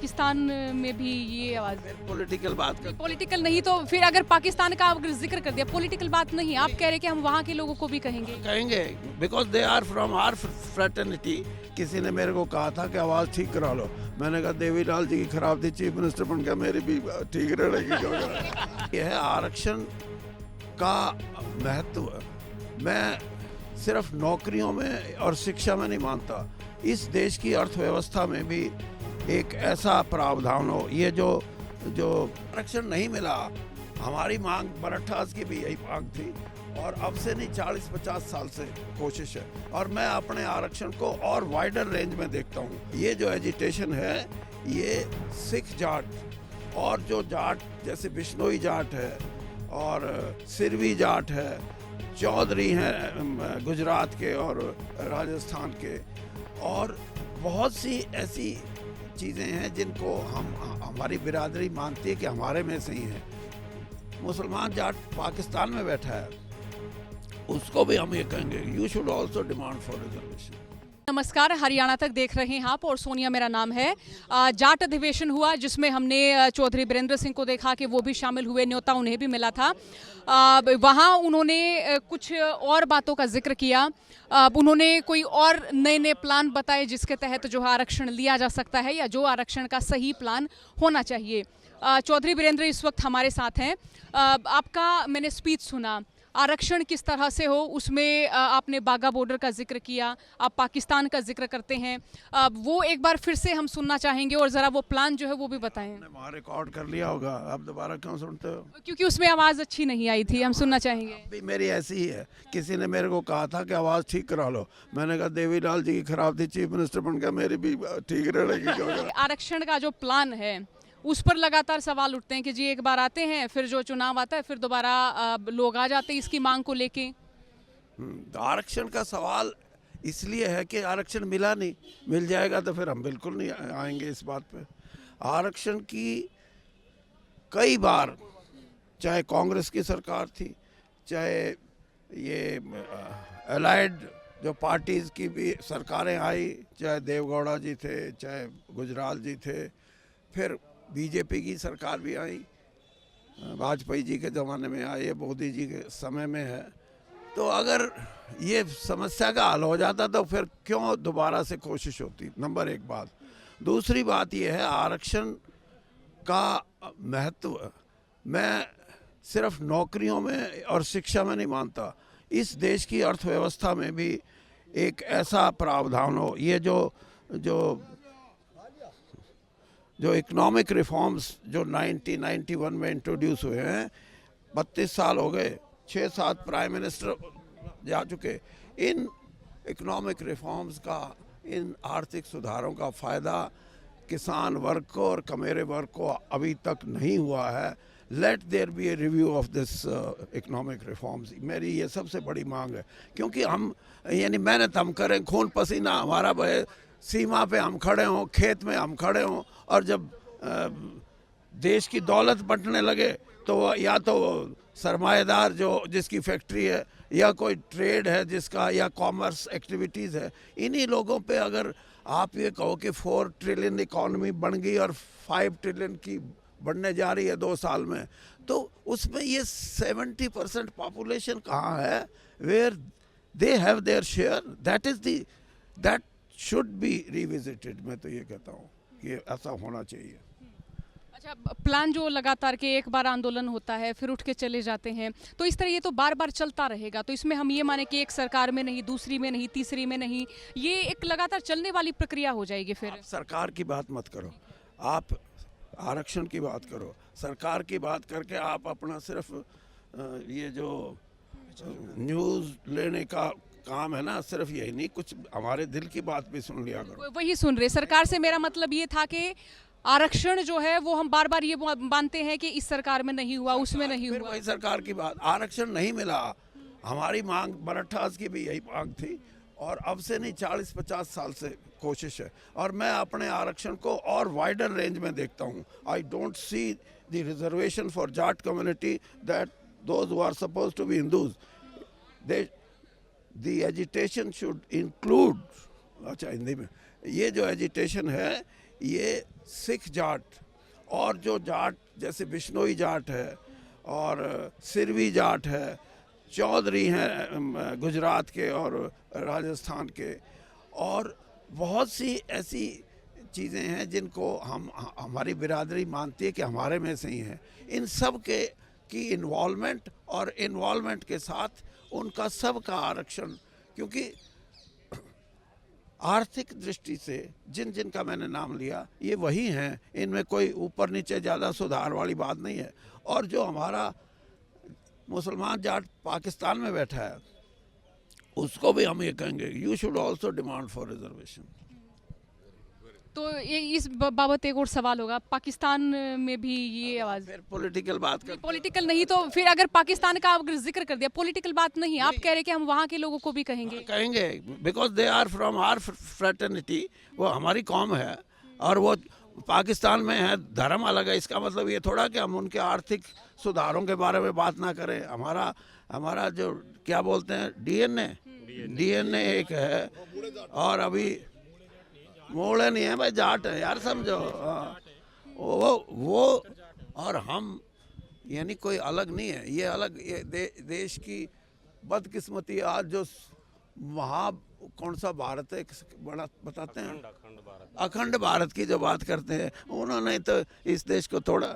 पाकिस्तान में भी ये आवाज़ पॉलिटिकल बात कर पॉलिटिकल नहीं तो फिर अगर पाकिस्तान का अगर जिक्र कर दिया पॉलिटिकल बात नहीं, आप कह रहे कि हम वहाँ के लोगों को भी कहेंगे। कहेंगे because they are from our fraternity. किसी ने मेरे को कहा था कि आवाज़ ठीक करा लो, मैंने कहा देवीलाल जी की खराब थी, चीफ मिनिस्टर बन गया, मेरी भी ठीक रहेगी। यह है आरक्षण का महत्व। मैं सिर्फ नौकरियों में और शिक्षा में नहीं मानता, इस देश की अर्थव्यवस्था में भी एक ऐसा प्रावधान हो। ये जो आरक्षण नहीं मिला, हमारी मांग मराठास की भी यही मांग थी और अब से नहीं 40-50 साल से कोशिश है, और मैं अपने आरक्षण को और वाइडर रेंज में देखता हूँ। ये जो एजिटेशन है ये सिख जाट और जो जाट जैसे बिश्नोई जाट है और सिरवी जाट है, चौधरी हैं गुजरात के और राजस्थान के, और बहुत सी ऐसी चीज़ें हैं जिनको हमारी बिरादरी मानती है कि हमारे में से ही हैं। मुसलमान जाट पाकिस्तान में बैठा है, उसको भी हम ये कहेंगे you should also demand for reservation. नमस्कार, हरियाणा तक देख रहे हैं आप और सोनिया मेरा नाम है। जाट अधिवेशन हुआ जिसमें हमने चौधरी बीरेंद्र सिंह को देखा कि वो भी शामिल हुए, न्योता उन्हें भी मिला था। वहाँ उन्होंने कुछ और बातों का जिक्र किया, उन्होंने कोई और नए नए प्लान बताए जिसके तहत जो है आरक्षण लिया जा सकता है या जो आरक्षण का सही प्लान होना चाहिए। चौधरी बीरेंद्र इस वक्त हमारे साथ हैं। आपका मैंने स्पीच सुना, आरक्षण किस तरह से हो उसमें आपने बाघा बॉर्डर का जिक्र किया, आप पाकिस्तान का जिक्र करते हैं, वो एक बार फिर से हम सुनना चाहेंगे और ज़रा वो प्लान जो है वो भी बताएं। वहाँ रिकॉर्ड कर लिया होगा, आप दोबारा क्यों सुनते हो? क्योंकि उसमें आवाज़ अच्छी नहीं आई थी, हम सुनना चाहेंगे। भी मेरी ऐसी ही है, किसी ने मेरे को कहा था कि आवाज़ ठीक करा लो, मैंने कहा देवीलाल जी की खराब थी, चीफ मिनिस्टर बन गया, मेरी भी ठीक रहेगी। आरक्षण का जो प्लान है उस पर लगातार सवाल उठते हैं कि जी एक बार आते हैं, फिर जो चुनाव आता है फिर दोबारा लोग आ जाते हैं इसकी मांग को लेके। आरक्षण का सवाल इसलिए है कि आरक्षण मिला नहीं, मिल जाएगा तो फिर हम बिल्कुल नहीं आएंगे इस बात पे। आरक्षण की कई बार, चाहे कांग्रेस की सरकार थी, चाहे ये अलाइड जो पार्टीज़ की भी सरकारें आई, चाहे देवगौड़ा जी थे, चाहे गुजराल जी थे, फिर बीजेपी की सरकार भी आई, वाजपेयी जी के ज़माने में आई है, मोदी जी के समय में है। तो अगर ये समस्या का हल हो जाता तो फिर क्यों दोबारा से कोशिश होती, नंबर एक बात। दूसरी बात ये है आरक्षण का महत्व। मैं सिर्फ नौकरियों में और शिक्षा में नहीं मानता, इस देश की अर्थव्यवस्था में भी एक ऐसा प्रावधान हो। ये जो इकोनॉमिक रिफॉर्म्स जो 1991 में इंट्रोड्यूस हुए हैं, 32 साल हो गए, 6-7 प्राइम मिनिस्टर जा चुके, इन इकोनॉमिक रिफॉर्म्स का, इन आर्थिक सुधारों का फ़ायदा किसान वर्ग को और कमेरे वर्ग को अभी तक नहीं हुआ है। Let there be a review of this economic reforms, मेरी ये सबसे बड़ी मांग है। क्योंकि हम यानी मेहनत हम करें, खून पसीना हमारा बहे, सीमा पे हम खड़े हों, खेत में हम खड़े हों, और जब देश की दौलत बंटने लगे तो या तो सरमाएदार जिसकी फैक्ट्री है, या कोई ट्रेड है जिसका, या कॉमर्स एक्टिविटीज़ है, इन्हीं लोगों पे अगर आप ये कहो कि 4 ट्रिलियन इकॉनमी बन गई और 5 ट्रिलियन की बढ़ने जा रही है 2 साल में, तो उसमें ये 70% पॉपुलेशन कहाँ है where they have their share, that should be revisited. मैं तो ये कहता हूँ कि ऐसा होना चाहिए। अच्छा, प्लान जो लगातार के एक बार आंदोलन होता है फिर उठ के चले जाते हैं, तो इस तरह ये तो बार बार चलता रहेगा, तो इसमें हम ये माने कि एक सरकार में नहीं, दूसरी में नहीं, तीसरी में नहीं, ये एक लगातार चलने वाली प्रक्रिया हो जाएगी। फिर आप सरकार की बात मत करो, आप आरक्षण की बात करो। सरकार की बात करके आप अपना सिर्फ ये जो न्यूज़ लेने का काम है ना, सिर्फ यही नहीं, कुछ हमारे दिल की बात भी सुन लिया करो। वही सुन रहे सरकार से, मेरा मतलब ये था कि आरक्षण जो है वो हम बार बार ये मानते हैं कि इस सरकार में नहीं हुआ, उसमें नहीं फिर हुआ। वही सरकार की बात, आरक्षण नहीं मिला, हमारी मांग मराठास की भी यही मांग थी और अब से नहीं 40-50 साल से कोशिश है, और मैं अपने आरक्षण को और वाइडर रेंज में देखता हूँ। I don't see the reservation for Jat community that those who are supposed to be Hindus, they the agitation should include. अच्छा, हिंदी में ये जो एजिटेशन है ये सिख जाट और जो जाट जैसे बिश्नोई जाट है और सिरवी जाट है, चौधरी हैं गुजरात के और राजस्थान के, और बहुत सी ऐसी चीज़ें हैं जिनको हमारी बिरादरी मानती है कि हमारे में से ही हैं। इन सब के की इन्वॉल्वमेंट और इन्वॉल्वमेंट के साथ उनका सबका आरक्षण, क्योंकि आर्थिक दृष्टि से जिन जिन का मैंने नाम लिया ये वही हैं, इनमें कोई ऊपर नीचे ज़्यादा सुधार वाली बात नहीं है। और जो हमारा मुसलमान जाट पाकिस्तान में बैठा है उसको भी हम ये कहेंगे you should also demand for reservation. तो ये इस बाबत एक और सवाल होगा, पाकिस्तान में भी ये आवाज़, फिर पॉलिटिकल बात कर, पॉलिटिकल नहीं तो फिर अगर पाकिस्तान का अगर जिक्र कर दिया, पॉलिटिकल बात नहीं, आप कह रहे कि हम वहाँ के लोगों को भी कहेंगे because they are from our fraternity, वो हमारी कौम है और वो पाकिस्तान में है, धर्म अलग है। इसका मतलब ये थोड़ा कि हम उनके आर्थिक सुधारों के बारे में बात ना करें। हमारा जो क्या बोलते हैं डीएनए एक है, और अभी मोड़े नहीं है भाई, जाट है यार, समझो। वो और हम यानी कोई अलग नहीं है, ये अलग, ये देश की बदकिस्मती आज जो कौन सा भारत है बड़ा बताते हैं, अखंड भारत की जो बात करते हैं, उन्होंने तो इस देश को तोड़ा।